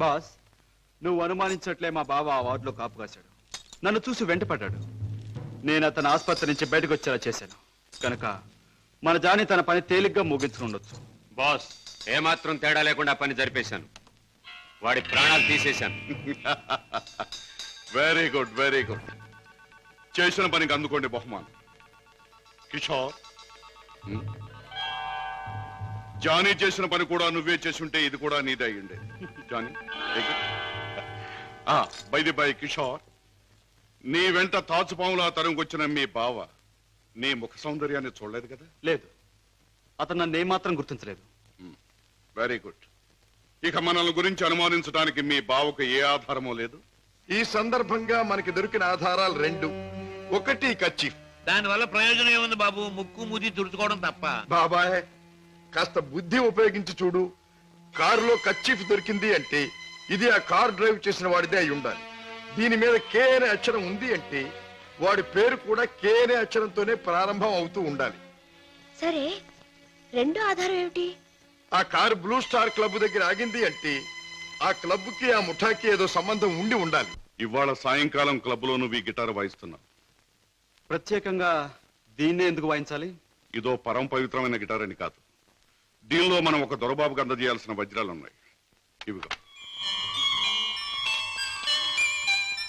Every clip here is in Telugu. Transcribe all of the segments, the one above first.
బాస్, నువ్వు అనుమానించట్లే మా బావ ఆ వార్డులో కాపు కాశాడు. నన్ను చూసి వెంటపడ్డాడు. నేను అతను ఆసుపత్రి నుంచి బయటకు వచ్చేలా చేశాను కనుక మన జాని తన పని తేలిగ్గా ముగించుకుండొచ్చు. బాస్, ఏమాత్రం తేడా లేకుండా పని జరిపేశాను. వాడి ప్రాణాలు తీసేశాను. Very good, very good. చేసిన పనికి అందుకోండి బహుమానం. కిషోర్, జానీ చేసిన పని కూడా నువ్వే చేసుంటే ఇది కూడా నీదే అయ్యిండే. జానీ, బై కిషోర్, నీ వెంట తాచుపాములా తరంగొచ్చిన మీ బావ నీ ముఖ సౌందర్యాన్ని చూడలేదు కదా? లేదు, అతను నన్ను ఏమాత్రం గుర్తించలేదు. Very good. ఇక మనల్ని గురించి అనుమానించడానికి మీ బావకు ఏ ఆధారమూ లేదు. ఈ సందర్భంగా మనకి దొరికిన ఆధారాలు రెండు. ఒకటి కర్చీఫ్. దానివల్ల ప్రయోజనం ఏముంది బాబు? ముక్కు ముది తుడుచుకోవడం తప్ప. బాబాయ్, కాస్త బుద్ధి ఉపయోగించి చూడు. కారులో కర్చీఫ్ దొరికింది అంటే ఇది ఆ కార్ డ్రైవ్ చేసిన వాడిదే అయి ఉండాలి. దీని మీద కే అనే అక్షరం ఉంది అంటే వాడి పేరు కూడా కే అనే అక్షరంతోనే ప్రారంభం అవుతూ ఉండాలి. సరే, రెండో ఆధారం ఏమిటి? ఆ కారు బ్లూ స్టార్ క్లబ్ దగ్గర ఆగింది అంటే ఆ క్లబ్ కి ఆ ముఠాకి ఏదో సంబంధం ఉండి ఉండాలి. ఇవాళ సాయంకాలం క్లబ్ లో నువ్వు ఈ గిటార్ వాయిస్తున్నావు. ప్రత్యేకంగా దీన్నే ఎందుకు వాయించాలి? ఇదో పరమ పవిత్రమైన గిటార్ అని కాదు. దీనిలో మనం ఒక దొరబాబుకి అందజేయాల్సిన వజ్రాలు ఉన్నాయి. ఇవిగో.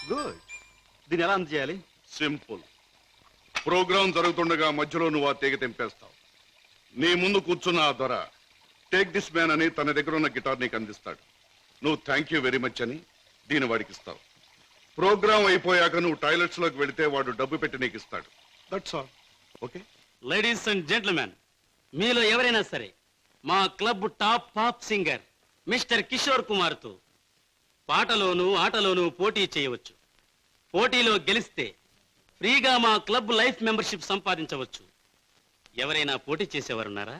గుడ్. దీన్ని ఎలా అందజేయాలి? సింపుల్. ప్రోగ్రాం జరుగుతుండగా మధ్యలో నువ్వు ఆ తీగ తెంపేస్తావు. నీ ముందు కూర్చున్న ఆ దొర టేక్ దిస్ మ్యాన్ అని తన దగ్గర ఉన్న గిటార్ నీకు అందిస్తాడు. నువ్వు థ్యాంక్ యూ వెరీ మచ్ అని దీని వాడికి ఇస్తావు. ప్రోగ్రాం అయిపోయాక నువ్వు టాయిలెట్స్ లోకి వెళితే వాడు డబ్బు పెట్టి నీకు ఇస్తాడు. That's all. Okay? Ladies and gentlemen, మీలో ఎవరైనా సరే మా club top pop singer mister Kishore Kumar తో పాటలోనూ ఆటలోనూ పోటీ చేయవచ్చు. పోటీలో గెలిస్తే ఫ్రీగా మా క్లబ్ లైఫ్ మెంబర్షిప్ సంపాదించవచ్చు. ఎవరైనా పోటీ చేసేవారున్నారా?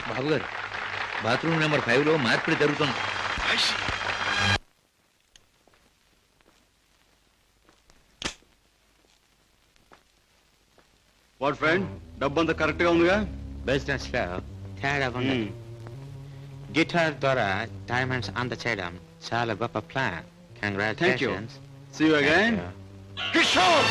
బాబు గారు, బాత్రూమ్ నెంబర్ 5 లో మార్పిడి జరుగుతుంది. వాట్ ఫ్రెండ్, డబ్బంతా కరెక్ట్ గా ఉందిగా? బిజినెస్ లో తేడా ఉన్నది. గిటార్ ద్వారా డైమండ్స్ అందచేయడం చాలా గొప్ప plan. Congratulations. See you again. Kishore,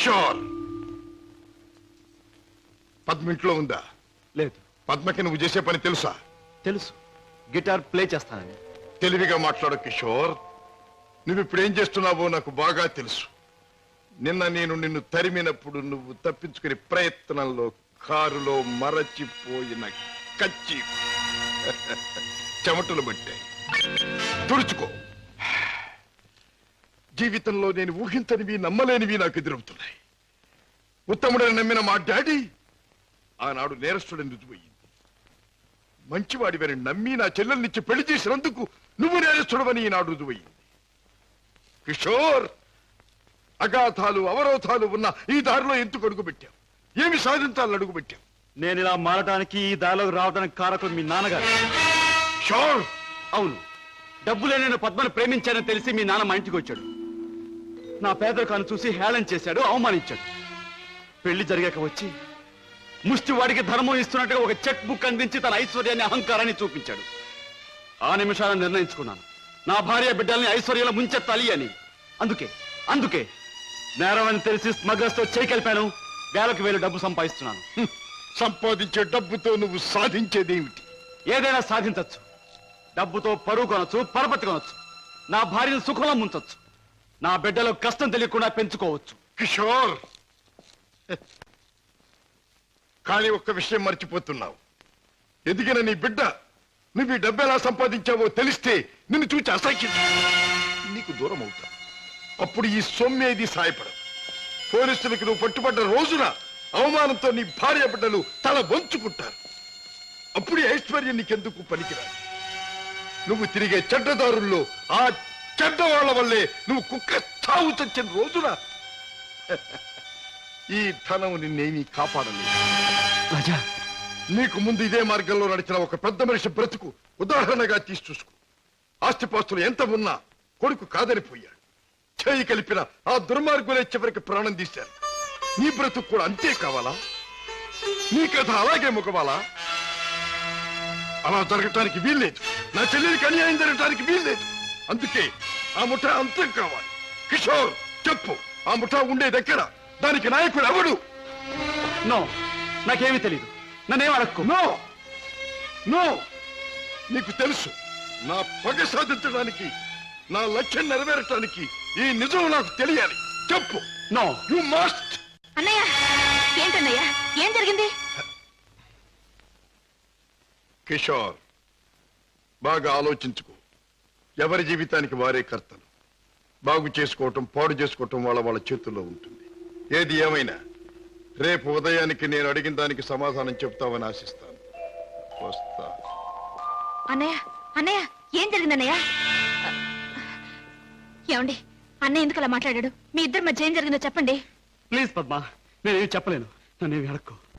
Kishore, Padma ఇంట్లో ఉందా? లేదు. పద్మకి నువ్వు చేసే పని తెలుసా? తెలుసు, గిటార్ ప్లే చేస్తానని. తెలివిగా మాట్లాడు కిషోర్. నువ్వు ఇప్పుడు ఏం చేస్తున్నావో నాకు బాగా తెలుసు. నిన్న నేను నిన్ను తరిమినప్పుడు నువ్వు తప్పించుకునే ప్రయత్నంలో కారులో మరచిపోయిన కచ్చి చెమటలు పట్టాయి. తుడుచుకో. జీవితంలో నేను ఊహించనివి నమ్మలేనివి నాకు ఎదురవుతున్నాయి. ఉత్తముడని నమ్మిన మా డాడీ ఆనాడు నేరస్తుడని రుజువయ్యింది. మంచివాడివని నమ్మి నా చెల్లెల్నిచ్చి పెళ్లి చేసినందుకు నువ్వు నేరస్తుడవని ఈనాడు రుజువయ్యింది. కిషోర్, అగాధాలు అవరోధాలు ఉన్న ఈ దారిలో ఎందుకు అడుగుపెట్టావు? ఏమి సాధించాలని అడుగుపెట్టావు? నేను ఇలా మారడానికి, ఈ దారిలోకి రావడానికి కారకుడు మీ నాన్నగారు. షోర్. అవును, డబ్బులే నేను పద్మను ప్రేమించానని తెలిసి మీ నాన్న మా ఇంటికి వచ్చాడు. నా పేదరికాన్ని చూసి హేళన చేశాడు, అవమానించాడు. పెళ్లి జరిగాక వచ్చి ముష్టివాడికి ధర్మం ఇస్తున్నట్టుగా ఒక చెక్ బుక్ అందించి తన ఐశ్వర్యాన్ని, అహంకారాన్ని చూపించాడు. ఆ నిమిషాలను నిర్ణయించుకున్నాను, నా భార్య బిడ్డల్ని ఐశ్వర్యంలో ముంచెత్తాలి అని. అందుకే నేరం అని తెలిసి స్మగ్లర్స్ తో చేయి కలిపాను. వేలకు వేలు డబ్బు సంపాదిస్తున్నాను. సంపాదించే డబ్బుతో నువ్వు సాధించేదేమిటి? ఏదైనా సాధించచ్చు. డబ్బుతో పరువు కొనొచ్చు, పరపతి కొనొచ్చు, నా భార్యను సుఖంలో ముంచొచ్చు, నా బిడ్డలో కష్టం తెలియకుండా పెంచుకోవచ్చు. కిషోర్, కానీ ఒక్క విషయం మర్చిపోతున్నావు. ఎదిగిన నీ బిడ్డ నువ్వు ఈ డబ్బు ఎలా సంపాదించావో తెలిస్తే నిన్ను చూచి అసహ్యం నీకు దూరం అవుతా. అప్పుడు ఈ సొమ్మేది సాయపడదు. పోలీసులకు నువ్వు పట్టుబడ్డ రోజున అవమానంతో నీ భార్య బిడ్డలు తల వంచుకుంటారు. అప్పుడు ఈ ఐశ్వర్యం నీకెందుకు పనికిరాదు. నువ్వు తిరిగే చెడ్డదారుల్లో ఆ చెడ్డవాళ్ల వల్లే నువ్వు కుక్క చావు చచ్చిన రోజున ఈ ధనం నిన్నేమీ కాపాడలేదు. రాజా, నీకు ముందు ఇదే మార్గంలో నడిచిన ఒక పెద్ద మనిషి బ్రతుకు ఉదాహరణగా తీసి చూసుకో. ఆస్తిపాస్తులు ఎంత ఉన్నా కొడుకు కాదని పోయాడు. చేయి కలిపిన ఆ దుర్మార్గులే చివరికి ప్రాణం తీశారు. నీ బ్రతుకు కూడా అంతే కావాలా? నీ కథ అలాగే ముగవాలా? అలా జరగటానికి వీల్లేదు. నా చెల్లెలికి అన్యాయం జరగటానికి వీల్లేదు. అందుకే ఆ ముఠా అంతం కావాలి. కిషోర్, చెప్పు, ఆ ముఠా ఉండేదెక్కడ? దానికి నాయకుడు ఎవడు? నో, నాకేమీ తెలియదు. నన్నేం అడక్కు. నో నో, నీకు తెలుసు. నా పగ సాధించడానికి, నా లక్ష్యం నెరవేరటానికి ఈ నిజం నాకు తెలియాలి. చెప్పు. నో. You must. అన్నయ్య, ఏంటన్నయ్య, ఏం జరిగింది? కిషోర్, బాగా ఆలోచించుకో. ఎవరి జీవితానికి వారే కర్తలు. బాగు చేసుకోవటం, పాడు చేసుకోవటం వాళ్ళ చేతుల్లో ఉంటుంది. ఏది ఏమైనా రేపు ఉదయానికి నేను అడిగిన దానికి సమాధానం చెప్తావని ఆశిస్తాను. వస్తా. అన్నయ్య, ఏం జరిగిందన్నయ్య? ఏమండి, అన్నయ్య ఎందుకు అలా మాట్లాడాడు? మీ ఇద్దరి మధ్య ఏం జరిగిందో చెప్పండి. ప్లీజ్ పద్మ, నేనేమి చెప్పలేను. నన్నేమి అడక్కు.